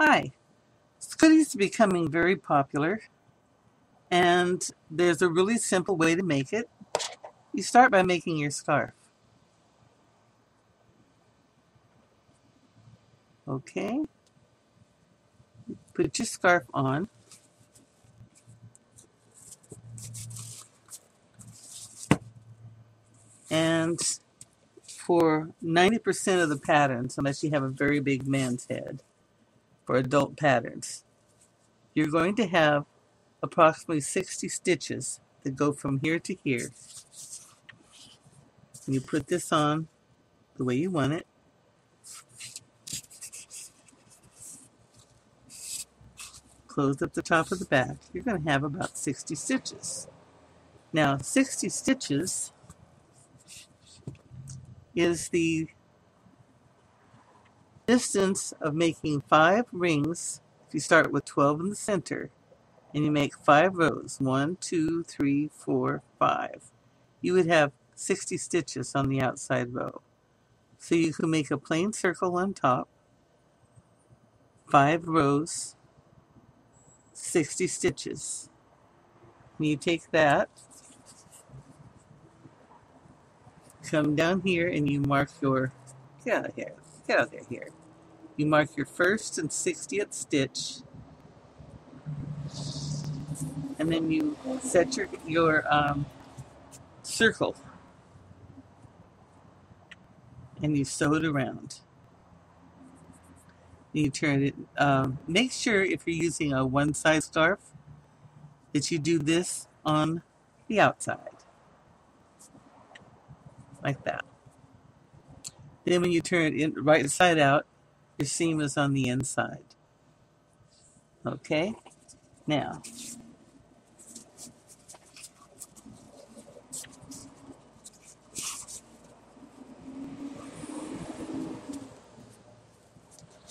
Hi, scoodies are becoming very popular, and there's a really simple way to make it. You start by making your scarf. Okay, put your scarf on, and for 90% of the patterns, unless you have a very big man's head, for adult patterns, you're going to have approximately 60 stitches that go from here to here. And you put this on the way you want it. Close up the top of the back. You're going to have about 60 stitches. Now, 60 stitches is the distance of making 5 rings. If you start with 12 in the center and you make 5 rows, 1, 2, 3, 4, 5, you would have 60 stitches on the outside row. So you can make a plain circle on top, 5 rows, 60 stitches. And you take that, come down here, and you mark your, get out of here, get out of here. You mark your first and 60th stitch, and then you set your circle, and you sew it around. You turn it. Make sure if you're using a one-side scarf that you do this on the outside, like that. Then when you turn it in right side out, your seam is on the inside. Okay. Now,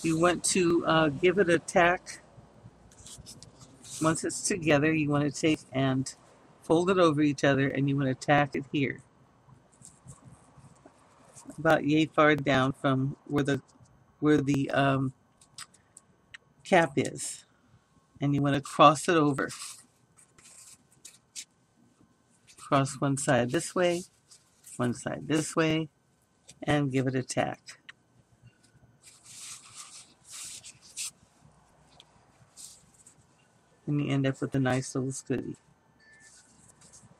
you want to give it a tack. Once it's together, you want to take and fold it over each other, and you want to tack it here, about yay far down from where the cap is, and you want to cross it over. Cross one side this way, one side this way, and give it a tack. And you end up with a nice little scoodie.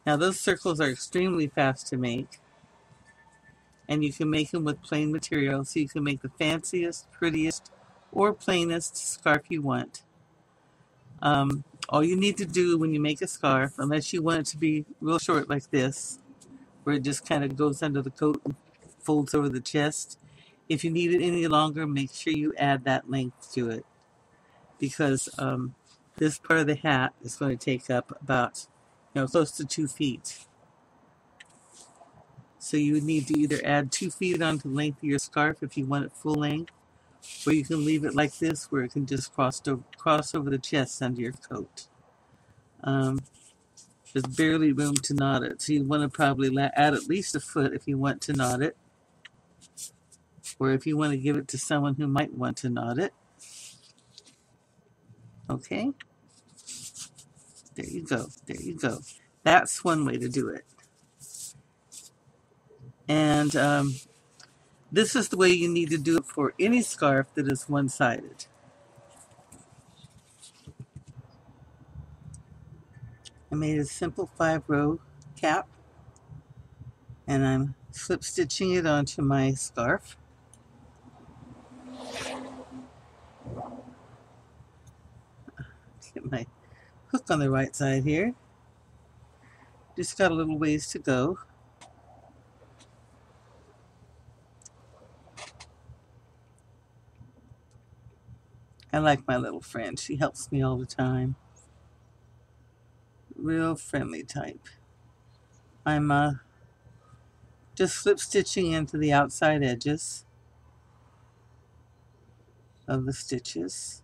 Now those circles are extremely fast to make, and you can make them with plain material, so you can make the fanciest, prettiest, or plainest scarf you want. All you need to do when you make a scarf, unless you want it to be real short like this, where it just kind of goes under the coat and folds over the chest, if you need it any longer, make sure you add that length to it, because this part of the hat is going to take up about, close to 2 feet. So you would need to either add 2 feet onto the length of your scarf if you want it full length, or you can leave it like this where it can just cross over the chest under your coat. There's barely room to knot it, so you want to probably add at least a foot if you want to knot it, or if you want to give it to someone who might want to knot it. Okay, there you go, there you go. That's one way to do it. And this is the way you need to do it for any scarf that is one-sided. I made a simple 5-row cap, and I'm slip stitching it onto my scarf. Get my hook on the right side here. Just got a little ways to go. I like my little friend. She helps me all the time. Real friendly type. I'm just slip stitching into the outside edges of the stitches.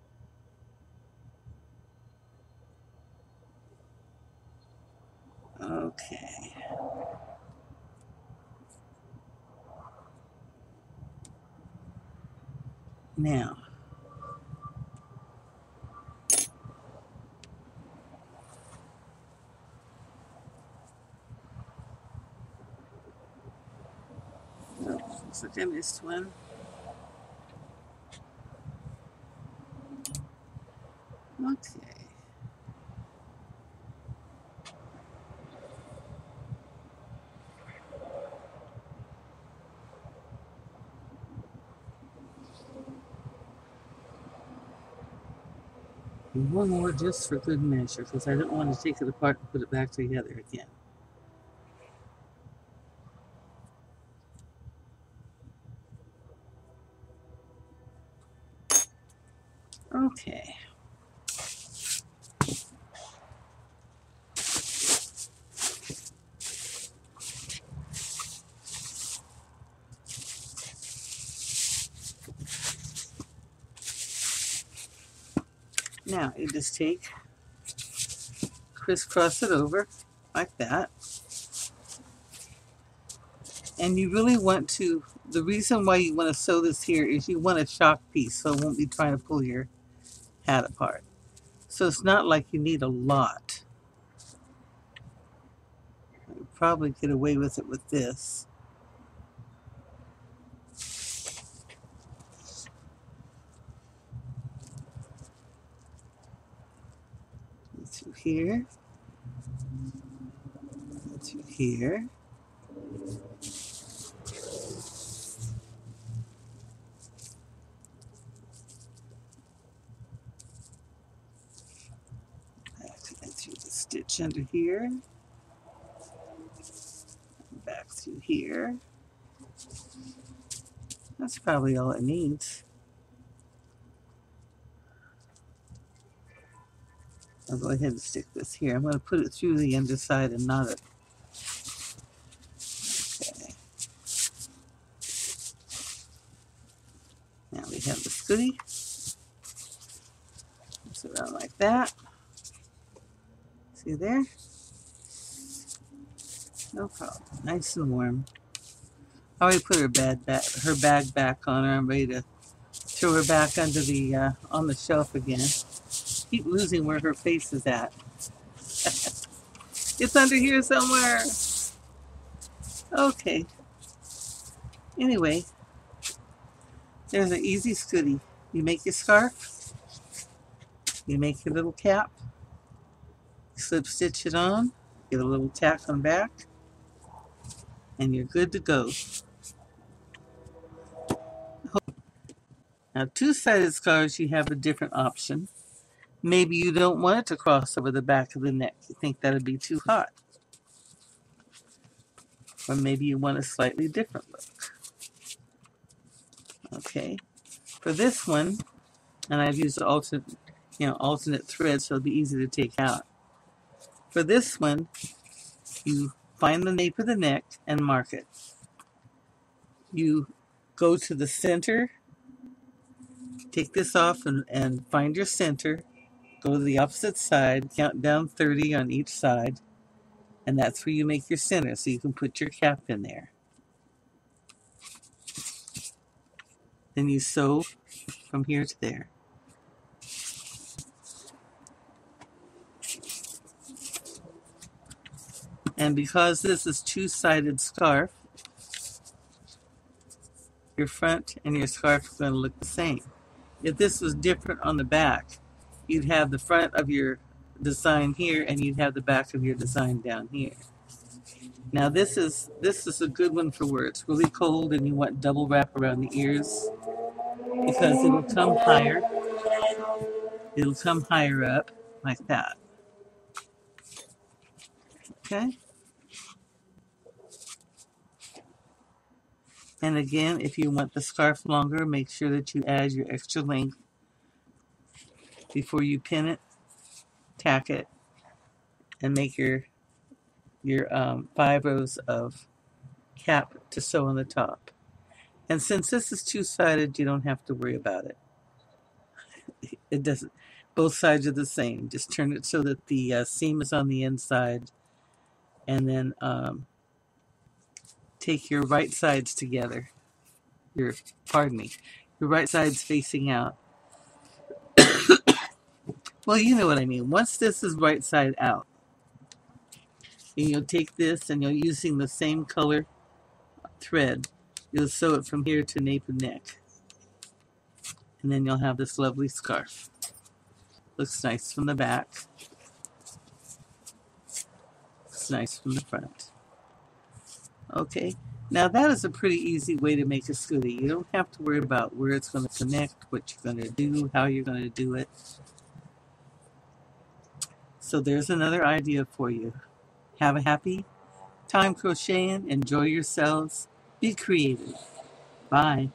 Okay. Now, Looks like I missed one. Okay. And one more just for good measure, because I don't want to take it apart and put it back together again. Okay. Now you just take, crisscross it over like that. And you really want to, the reason why you want to sew this here is you want a shock piece so it won't be trying to pull your hat apart. So it's not like you need a lot. You'll probably get away with it with this. Through here. Through here. Through the stitch under here. Back through here. That's probably all it needs. I'll go ahead and stick this here. I'm going to put it through the underside and knot it. Okay. Now we have the scoodie. It's around like that. See there? No problem. Nice and warm. I already put her bag back on her. I'm ready to throw her back under the on the shelf again. Keep losing where her face is at. It's under here somewhere. Okay. Anyway, there's an easy scoodie. You make your scarf. You make your little cap. Slip stitch it on. Get a little tack on back. And you're good to go. Now, two-sided scarves, you have a different option. Maybe you don't want it to cross over the back of the neck. You think that would be too hot. Or maybe you want a slightly different look. Okay. For this one, and I've used alternate threads, so it'll be easy to take out. For this one, you find the nape of the neck and mark it. You go to the center, take this off and find your center. Go to the opposite side, count down 30 on each side, and that's where you make your center, so you can put your cap in there. Then you sew from here to there. And because this is two-sided scarf, your front and your scarf are going to look the same. If this was different on the back, you'd have the front of your design here and you'd have the back of your design down here. Now this is a good one for where it's really cold and you want double wrap around the ears, because it'll come higher. It'll come higher up like that. Okay? And again, if you want the scarf longer, make sure that you add your extra length before you pin it, tack it, and make your 5 rows of cap to sew on the top. And since this is two-sided, you don't have to worry about it. It doesn't. Both sides are the same. Just turn it so that the seam is on the inside, and then take your right sides together. Your right sides facing out. Well, you know what I mean. Once this is right side out, and you'll take this and you're using the same color thread You'll sew it from here to nape and neck. And then you'll have this lovely scarf. Looks nice from the back. Looks nice from the front. Okay, now that is a pretty easy way to make a scoodie. You don't have to worry about where it's going to connect, what you're going to do, how you're going to do it. So there's another idea for you. Have a happy time crocheting. Enjoy yourselves. Be creative. Bye.